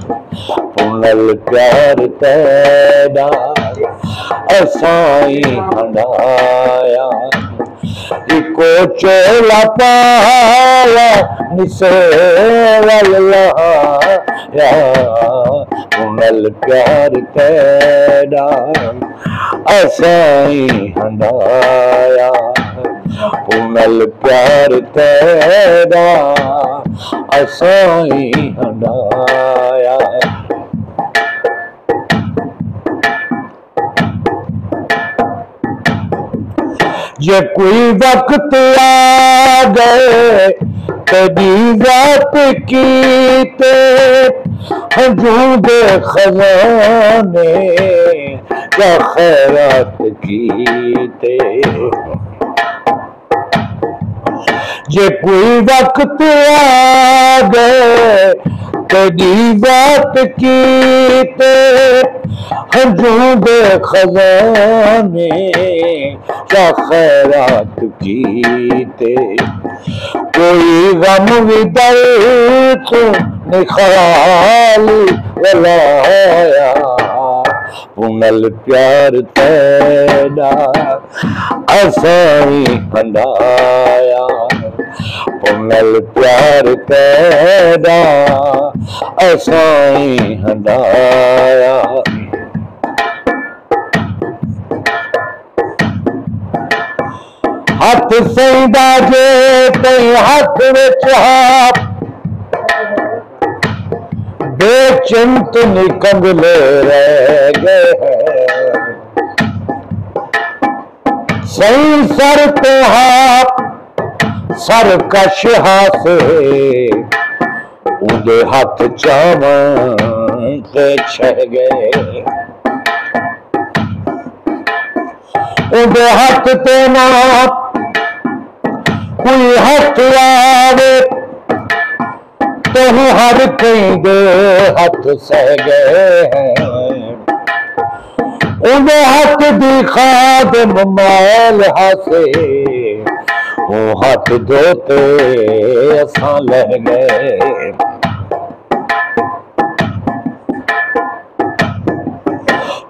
पुनल प्यार तेरा acai हंडाया eco चोला पाया निसेवल लाया पुनल प्यार तेरा असाई हंडाया पुनल प्यार तेरा असाई हंडाया जे कोई वक्त आ गए कभी बात की ते हजूदे खजाने या खैरात की ते जे कोई वक्त आ गए कभी बात की ते हजूदे खजाने क्या खैरात की ते कोई गम भी दर्द निखाल वलाया पुनल प्यार तेरा असाई हंडाया पुनल प्यार तेरा असाई हंडाया हथ सईदा जे तई हथ विच हाथ बेचिंत निकंगले रह गए सही सर तो हाथ सरकश हासे उदे हाथ चावन ते छह गए उदे हाथ ते ना कोई हाथ आवे तो हर कई दे हाथ सह गए हैं उदे हाथ दी खादम मैल हासे वो हाथ धोते असां लह गए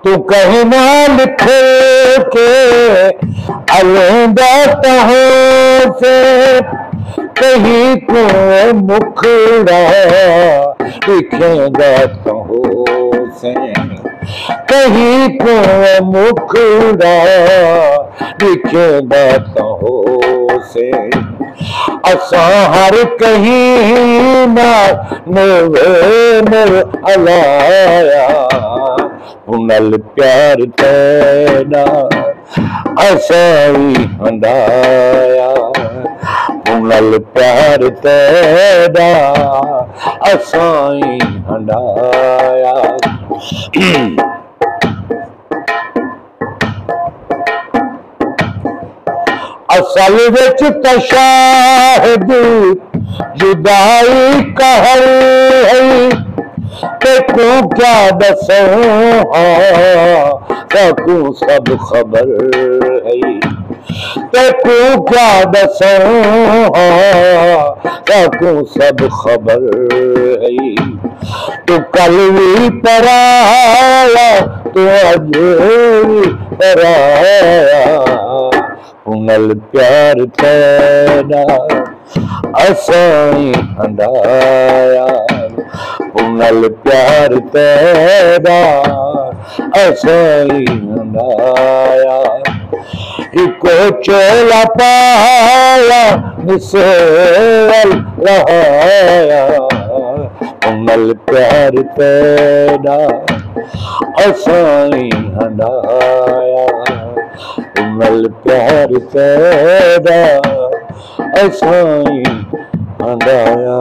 तू कहीं ना लिखे के अलंदा तहों से कहीं को मुखड़ा लिखेगा तहों से कहीं को मुखड़ा लिखेगा तहों से असां हर कहीं ना नवेर अलाया पुनल प्यार तेरा असाई हंडाया पुनल प्यार तेरा असाई हंडाया असल विच तशाहद जुदाई कहर है तेको क्या दसों तेको सब खबर है तेको क्या दसों तेको सब खबर है तू कल भी पराया तू अज भी पराया पुनल प्यार तेरा असाई हंडाया पुनल प्यार तेरा असाई हंडाया इको चोला पाया निसेवल लहाया पुनल प्यार तेरा असाई हंडाया पुनल प्यार तेरा असाई हंडाया